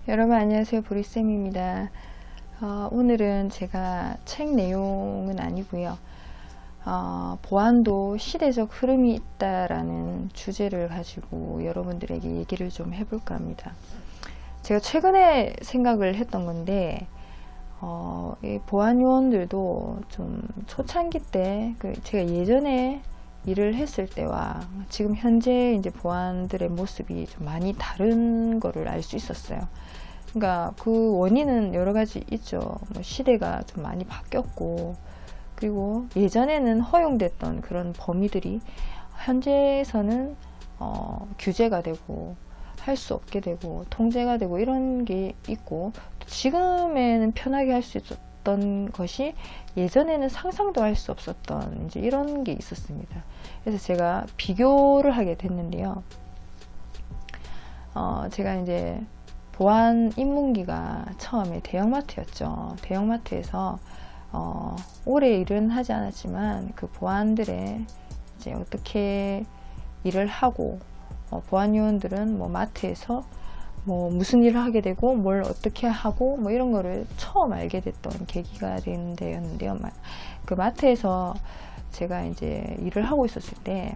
여러분 안녕하세요, 보리쌤입니다. 오늘은 제가 책 내용은 아니고요, 보안도 시대적 흐름이 있다라는 주제를 가지고 여러분들에게 얘기를 좀 해볼까 합니다. 제가 최근에 생각을 했던 건데, 이 보안 요원들도 좀 초창기 때, 제가 예전에 일을 했을 때와 지금 현재 이제 보안들의 모습이 좀 많이 다른 거를 알 수 있었어요. 그러니까 그 원인은 여러 가지 있죠. 뭐 시대가 좀 많이 바뀌었고, 그리고 예전에는 허용됐던 그런 범위들이 현재에서는 규제가 되고 할 수 없게 되고 통제가 되고 이런 게 있고, 지금에는 편하게 할 수 있었던 것이 예전에는 상상도 할 수 없었던 이제 이런 게 있었습니다. 그래서 제가 비교를 하게 됐는데요. 제가 이제 보안 입문기가 처음에 대형마트였죠. 대형마트에서 오래 일은 하지 않았지만 그 보안들의 이제 어떻게 일을 하고, 보안 요원들은 뭐 마트에서 뭐 무슨 일을 하게 되고 뭘 어떻게 하고 뭐 이런 거를 처음 알게 됐던 계기가 된 데였는데요. 그 마트에서 제가 이제 일을 하고 있었을 때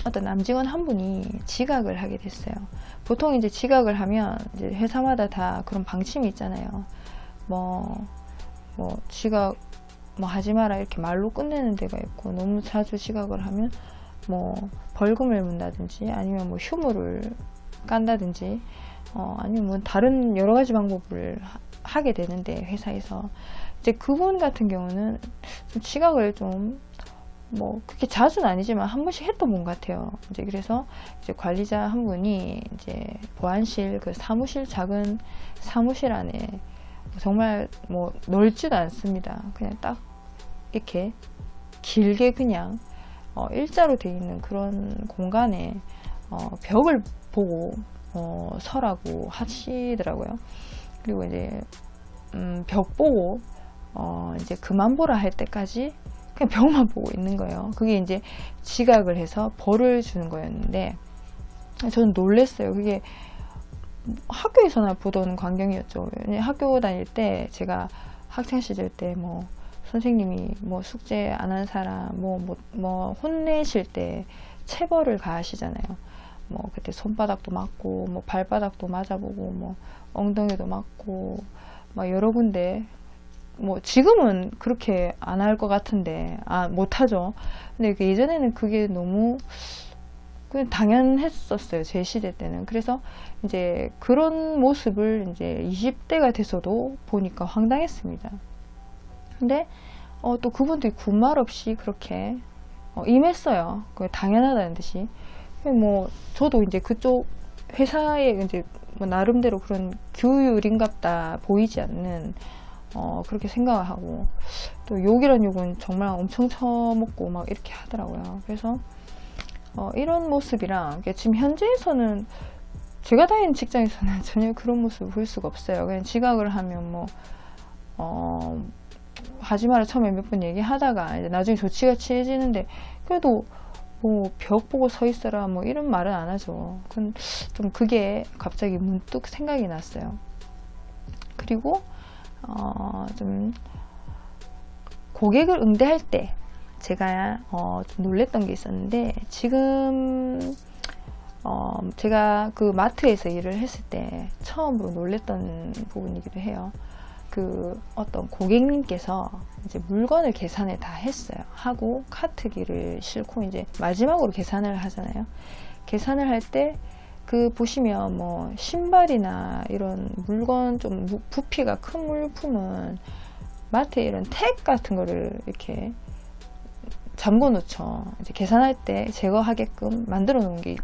어떤 남직원 한 분이 지각을 하게 됐어요. 보통 이제 지각을 하면 이제 회사마다 다 그런 방침이 있잖아요. 뭐 지각 뭐 하지 마라 이렇게 말로 끝내는 데가 있고, 너무 자주 지각을 하면 뭐 벌금을 문다든지 아니면 뭐 휴무를 깐다든지 아니면 뭐 다른 여러 가지 방법을 하게 되는데, 회사에서 이제 그분 같은 경우는 좀 지각을 좀 뭐 그렇게 자주는 아니지만 한 번씩 했던 분 같아요. 이제 그래서 이제 관리자 한 분이 이제 보안실, 그 사무실, 작은 사무실 안에 정말 뭐 넓지도 않습니다. 그냥 딱 이렇게 길게 그냥 일자로 되어 있는 그런 공간에 벽을 보고 서라고 하시더라고요. 그리고 이제 벽 보고 이제 그만 보라 할 때까지 그냥 벽만 보고 있는 거예요. 그게 이제 지각을 해서 벌을 주는 거였는데, 저는 놀랬어요. 그게 학교에서나 보던 광경이었죠. 학교 다닐 때 제가 학창 시절 때 뭐 선생님이 뭐 숙제 안 한 사람 뭐 혼내실 때 체벌을 가하시잖아요. 뭐 그때 손바닥도 맞고 뭐 발바닥도 맞아보고 뭐 엉덩이도 맞고 막 여러 군데, 뭐 지금은 그렇게 안 할 것 같은데 못하죠. 근데 예전에는 그게 너무 그냥 당연했었어요, 제 시대 때는. 그래서 이제 그런 모습을 이제 20대가 돼서도 보니까 황당했습니다. 근데 또 그분들이 군말 없이 그렇게 임했어요. 그게 당연하다는 듯이. 뭐 저도 이제 그쪽 회사에 이제 뭐 나름대로 그런 규율인갑다 보이지 않는 그렇게 생각을 하고, 또 욕이란 욕은 정말 엄청 처먹고 막 이렇게 하더라고요. 그래서 이런 모습이랑 지금 현재에서는 제가 다니는 직장에서는 전혀 그런 모습을 볼 수가 없어요. 그냥 지각을 하면 뭐 하지 마라 처음에 몇 번 얘기하다가 이제 나중에 조치가 취해지는데, 그래도 뭐 벽 보고 서 있어라 뭐 이런 말은 안 하죠. 좀 그게 갑자기 문득 생각이 났어요. 그리고 좀 고객을 응대할 때 제가 좀 놀랬던 게 있었는데, 지금 제가 그 마트에서 일을 했을 때 처음으로 놀랬던 부분이기도 해요. 그 어떤 고객님께서 이제 물건을 계산을 다 했어요. 하고 카트기를 싣고 이제 마지막으로 계산을 하잖아요. 계산을 할 때 그 보시면 뭐 신발이나 이런 물건 좀 부피가 큰 물품은 마트에 이런 택 같은 거를 이렇게 잠궈 놓죠. 이제 계산할 때 제거하게끔 만들어 놓은 게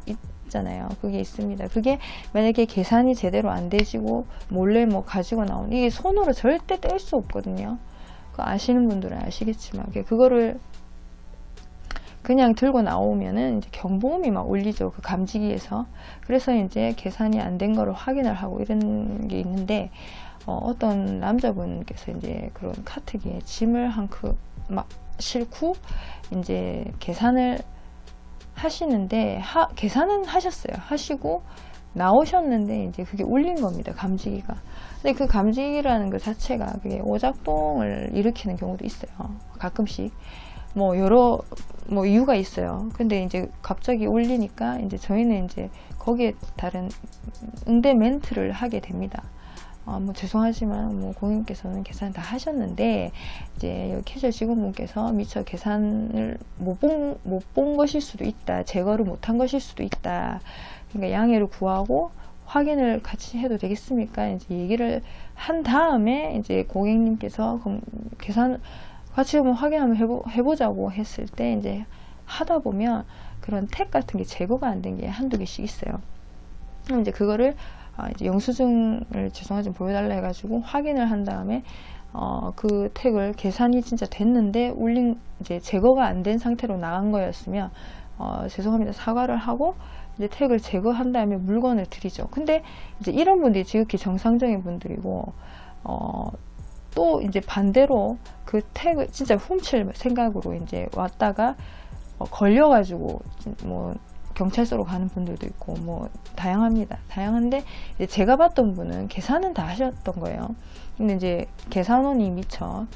있잖아요. 그게 있습니다. 그게 만약에 계산이 제대로 안 되지고 몰래 뭐 가지고 나온, 이게 손으로 절대 뗄 수 없거든요. 그거 아시는 분들은 아시겠지만 그거를 그냥 들고 나오면은 이제 경보음이 막 울리죠. 그 감지기에서. 그래서 이제 계산이 안 된 거를 확인을 하고 이런 게 있는데, 어떤 남자분께서 이제 그런 카트기에 짐을 한 그 막 싣고 이제 계산을 하시는데, 계산은 하셨어요. 하시고 나오셨는데 이제 그게 울린 겁니다. 감지기가. 근데 그 감지기라는 것 자체가 그게 오작동을 일으키는 경우도 있어요. 가끔씩. 뭐 여러 뭐 이유가 있어요. 근데 이제 갑자기 울리니까 이제 저희는 이제 거기에 다른 응대 멘트를 하게 됩니다. 뭐 죄송하지만 뭐 고객님께서는 계산 다 하셨는데 이제 여기 캐주얼 직원분께서 미처 계산을 못 본 것일 수도 있다. 제거를 못한 것일 수도 있다. 그러니까 양해를 구하고 확인을 같이 해도 되겠습니까? 이제 얘기를 한 다음에 이제 고객님께서 그럼 계산 같이 한번 확인 한번 해보자고 했을 때 이제 하다 보면 그런 택 같은 게 제거가 안 된 게 한두 개씩 있어요. 그럼 이제 그거를 이제 영수증을 죄송하지만 보여달라 해가지고 확인을 한 다음에 그 택을 계산이 진짜 됐는데 울린 이제 제거가 안 된 상태로 나간 거였으면 죄송합니다 사과를 하고 이제 택을 제거한 다음에 물건을 드리죠. 근데 이제 이런 분들이 지극히 정상적인 분들이고 또 이제 반대로 그 택을 진짜 훔칠 생각으로 이제 왔다가 걸려가지고 뭐 경찰서로 가는 분들도 있고 뭐 다양합니다. 다양한데 이제 제가 봤던 분은 계산은 다 하셨던 거예요. 근데 이제 계산원이 미처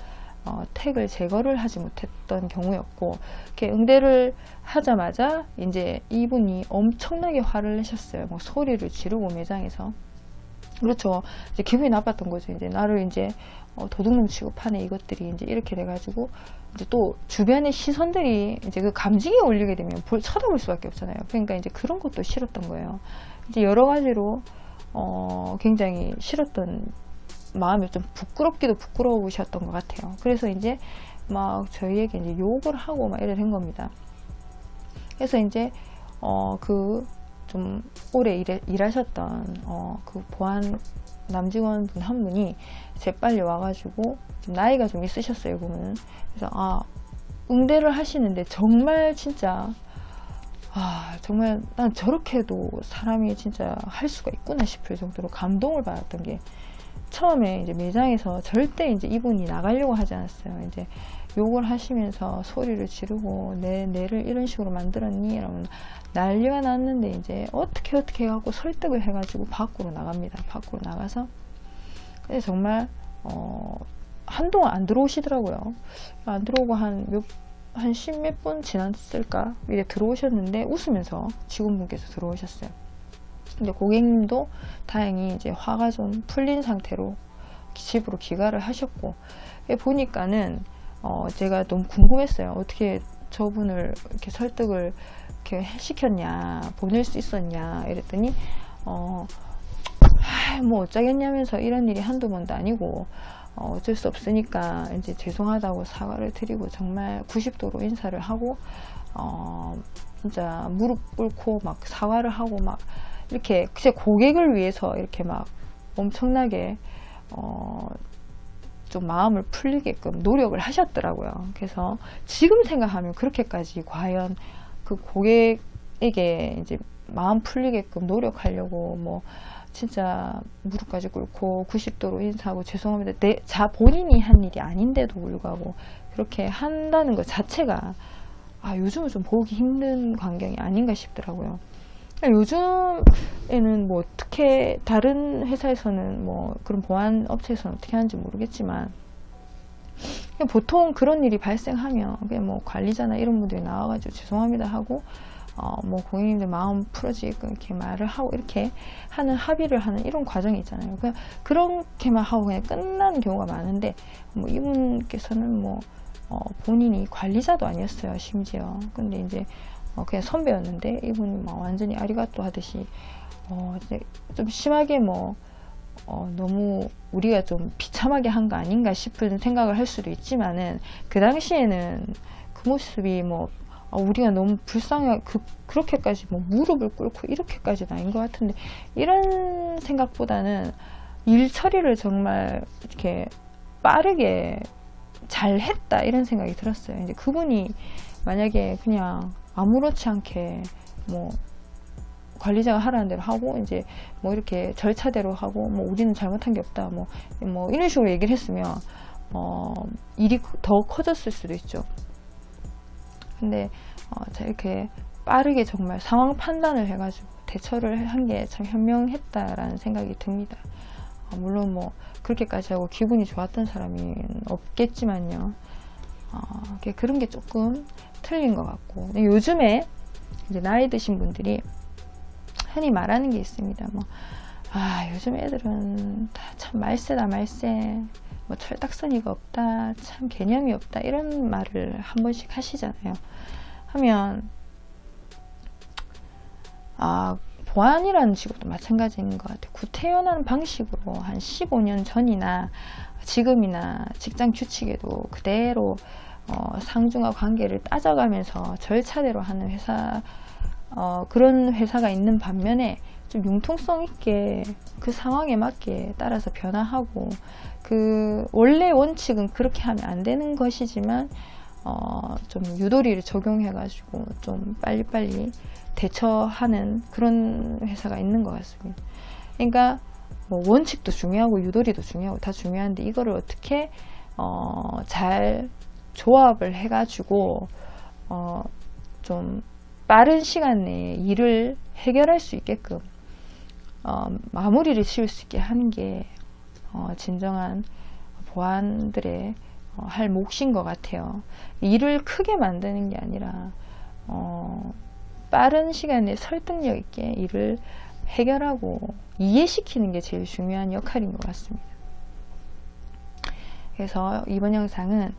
택을 제거를 하지 못했던 경우였고 이렇게 응대를 하자마자 이제 이분이 엄청나게 화를 내셨어요. 막 소리를 지르고 매장에서. 그렇죠. 이제 기분이 나빴던 거죠. 이제 나를 이제 도둑놈 취급하네 이것들이 이제 이렇게 돼가지고 이제 또 주변의 시선들이 이제 그 감지기에 올리게 되면 쳐다볼 수밖에 없잖아요. 그러니까 이제 그런 것도 싫었던 거예요. 이제 여러 가지로 굉장히 싫었던 마음이 좀 부끄럽기도 부끄러우셨던 것 같아요. 그래서 이제 막 저희에게 이제 욕을 하고 막 이래 된 겁니다. 그래서 이제 그 좀 오래 일하셨던 그 보안 남직원분 한 분이 재빨리 와가지고 나이가 좀 있으셨어요. 그분은. 그래서 응대를 하시는데 정말 진짜 정말 난 저렇게도 사람이 진짜 할 수가 있구나 싶을 정도로 감동을 받았던 게 처음에 이제 매장에서 절대 이제 이분이 나가려고 하지 않았어요. 이제 욕을 하시면서 소리를 지르고 내를 이런 식으로 만들었니? 이러면 난리가 났는데 이제 어떻게 해갖고 설득을 해가지고 밖으로 나갑니다. 밖으로 나가서 근데 정말 한동안 안 들어오시더라고요. 안 들어오고 한 십몇 분 지났을까? 이제 들어오셨는데 웃으면서 직원분께서 들어오셨어요. 근데 고객님도 다행히 이제 화가 좀 풀린 상태로 집으로 귀가를 하셨고 보니까는 제가 너무 궁금했어요. 어떻게 저분을 이렇게 설득을 이렇게 시켰냐, 보낼 수 있었냐 이랬더니 뭐 어쩌겠냐면서 이런 일이 한두 번도 아니고 어쩔 수 없으니까 이제 죄송하다고 사과를 드리고 정말 90도로 인사를 하고 진짜 무릎 꿇고 막 사과를 하고 막 이렇게 제 고객을 위해서 이렇게 막 엄청나게 좀 마음을 풀리게끔 노력을 하셨더라고요. 그래서 지금 생각하면 그렇게까지 과연 그 고객에게 이제 마음 풀리게끔 노력하려고 뭐 진짜 무릎까지 꿇고 90도로 인사하고 죄송합니다. 본인이 한 일이 아닌데도 불구하고 그렇게 한다는 것 자체가 요즘은 좀 보기 힘든 광경이 아닌가 싶더라고요. 요즘에는 뭐 어떻게 다른 회사에서는 뭐 그런 보안 업체에서는 어떻게 하는지 모르겠지만 그냥 보통 그런 일이 발생하면 그냥 뭐 관리자나 이런 분들이 나와가지고 죄송합니다 하고 뭐 고객님들 마음 풀어지게끔 이렇게 말을 하고 이렇게 하는 합의를 하는 이런 과정이 있잖아요. 그냥 그렇게만 하고 그냥 끝나는 경우가 많은데 뭐 이분께서는 뭐 본인이 관리자도 아니었어요. 심지어 근데 이제 그냥 선배였는데 이분이 막 완전히 아리가또 하듯이 이제 좀 심하게 뭐 너무 우리가 좀 비참하게 한 거 아닌가 싶은 생각을 할 수도 있지만은 그 당시에는 그 모습이 뭐 우리가 너무 불쌍해 그렇게까지 뭐 무릎을 꿇고 이렇게까지는 아닌 것 같은데 이런 생각보다는 일 처리를 정말 이렇게 빠르게 잘 했다 이런 생각이 들었어요. 이제 그분이 만약에 그냥 아무렇지 않게 뭐 관리자가 하라는 대로 하고 이제 뭐 이렇게 절차대로 하고 뭐 우리는 잘못한 게 없다 뭐 이런 식으로 얘기를 했으면 일이 더 커졌을 수도 있죠. 근데 자 이렇게 빠르게 정말 상황 판단을 해가지고 대처를 한 게 참 현명했다라는 생각이 듭니다. 물론 뭐 그렇게까지 하고 기분이 좋았던 사람이 없겠지만요. 그런 게 조금 틀린 것 같고, 요즘에 이제 나이 드신 분들이 흔히 말하는 게 있습니다. 뭐, 요즘 애들은 다 참 말세다, 말세. 뭐, 철딱서니가 없다. 참 개념이 없다. 이런 말을 한 번씩 하시잖아요. 하면, 보안이라는 직업도 마찬가지인 것 같아요. 구태연하는 방식으로 한 15년 전이나 지금이나 직장 규칙에도 그대로 상중하 관계를 따져가면서 절차대로 하는 회사, 그런 회사가 있는 반면에 좀 융통성 있게 그 상황에 맞게 따라서 변화하고, 그 원래 원칙은 그렇게 하면 안 되는 것이지만 좀 유도리를 적용해 가지고 좀 빨리빨리 대처하는 그런 회사가 있는 것 같습니다. 그러니까 뭐 원칙도 중요하고 유도리도 중요하고 다 중요한데, 이거를 어떻게 잘 조합을 해가지고 좀 빠른 시간 내에 일을 해결할 수 있게끔 마무리를 지을 수 있게 하는 게 진정한 보안들의 할 몫인 것 같아요. 일을 크게 만드는 게 아니라 빠른 시간에 설득력 있게 일을 해결하고 이해시키는 게 제일 중요한 역할인 것 같습니다. 그래서 이번 영상은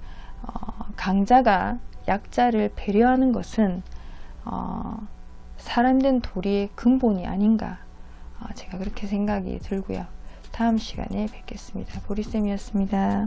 강자가 약자를 배려하는 것은 사람된 도리의 근본이 아닌가, 제가 그렇게 생각이 들고요. 다음 시간에 뵙겠습니다. 보리쌤이었습니다.